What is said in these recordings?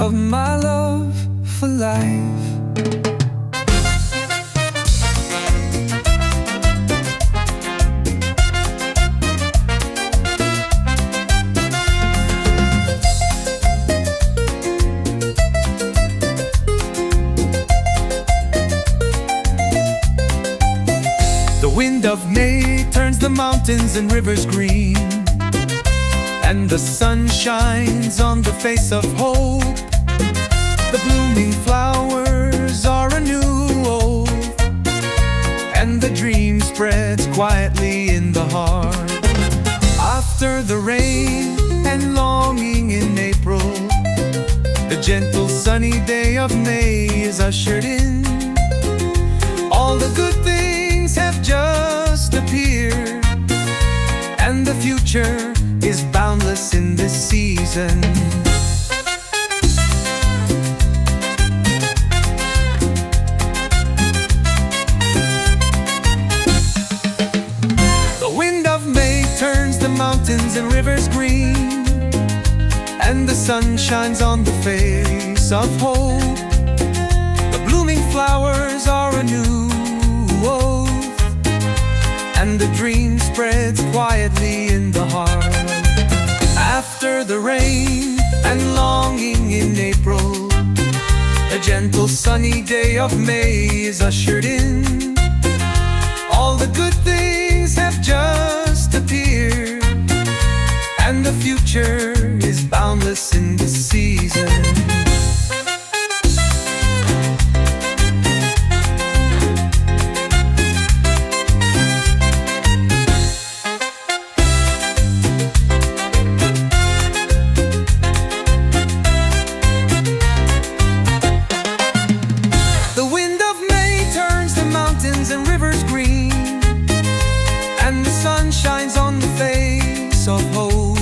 of my love for life. The wind of May turns the mountains and rivers green, and the sun shines on the face of hope. The blooming flowers are a new oath, and the dream spreads quietly in the heart. After the rain and longing in April, the gentle sunny day of May is ushered in. All the good things have just appeared, and the future is boundless in this season. The wind of May turns the mountains and rivers green, and the sun shines on the face of hope. The blooming flowers are a new oath, and the dream spreads quietly in the heart. After the rain and longing in April, a gentle sunny day of May is ushered in. All the good things have just appeared, and the future is boundless in this season. And rivers green, and the sun shines on the face of hope.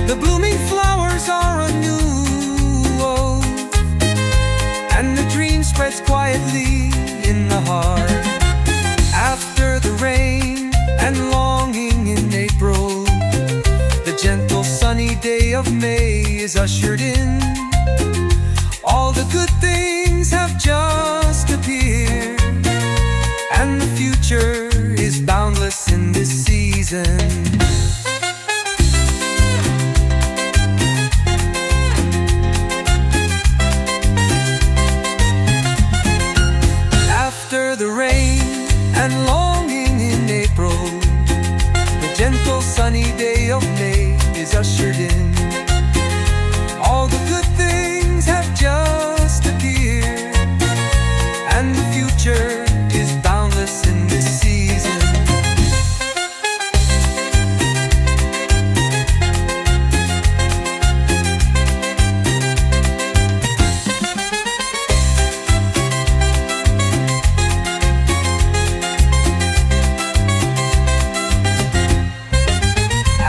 The blooming flowers are a new oath, and the dream spreads quietly in the heart. After the rain and longing in April, the gentle sunny day of May is ushered in. All the good things have just appeared, and the future is boundless in this season. After the rain and longing in April, the gentle sunny day of May is ushered in. All the good things have just appeared, and the future is boundless in this season.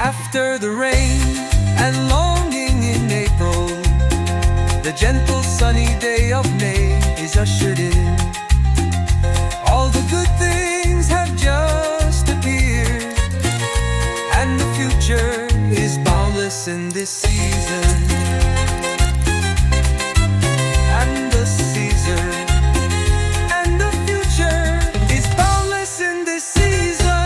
After the rain and longing in April, the gentle sunny day of May is ushered in. All the good things have just appeared, and the future is boundless in this season. And the season, and the future is boundless in this season.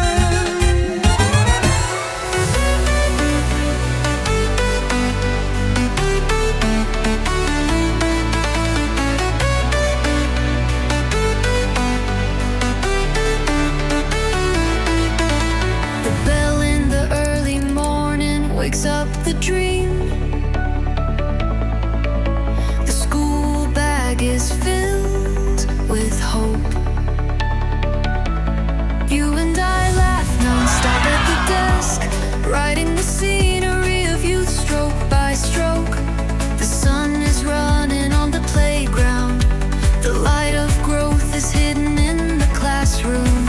Wakes up the dream. The school bag is filled with hope. You and I laugh non-stop at the desk, writing the scenery of youth stroke by stroke. The sun is running on the playground. The light of growth is hidden in the classroom.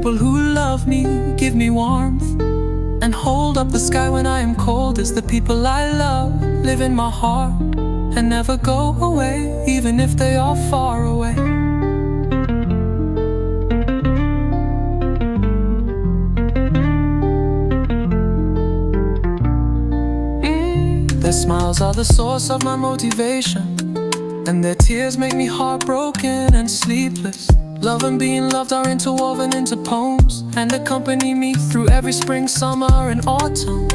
people who love me, give me warmth, and hold up the sky when I am cold. Is the people I love live in my heart and never go away, even if they are far away. Their smiles are the source of my motivation, and their tears make me heartbroken and sleepless. Love and being loved are interwoven into poems, and accompany me through every spring, summer, and autumn.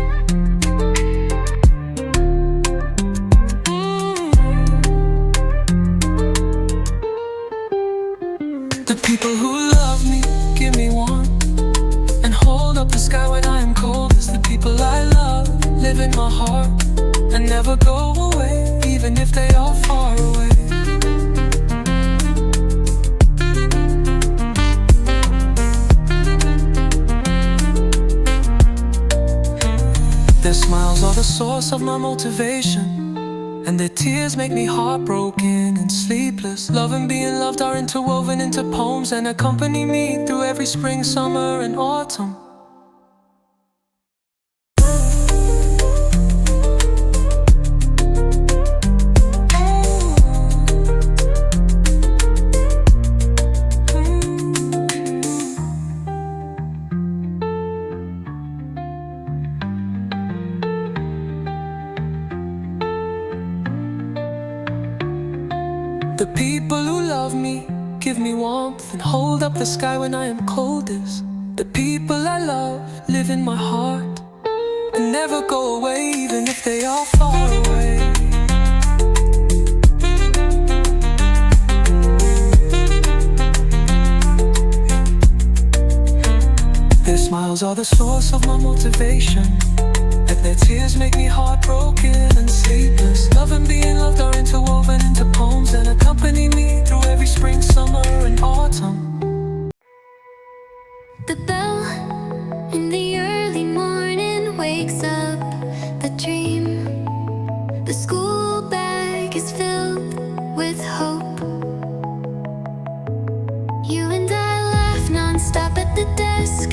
The people who love me, give me warmth, and hold up the sky when I am cold. It's the people I love, live in my heart, and never go away, even if they are far away. Their smiles are the source of my motivation, and their tears make me heartbroken and sleepless. Love and being loved are interwoven into poems, and accompany me through every spring, summer, and autumn. The people who love me, give me warmth, and hold up the sky when I am coldest. The people I love live in my heart and never go away, even if they are far away. Their smiles are the source of my motivation, and their tears make me heartbroken and sleepless. Love and being loved are interwoven into poems, and accompany me through every spring, summer, and autumn. The bell in the early morning wakes up the dream. The school bag is filled with hope. You and I laugh non-stop at the desk,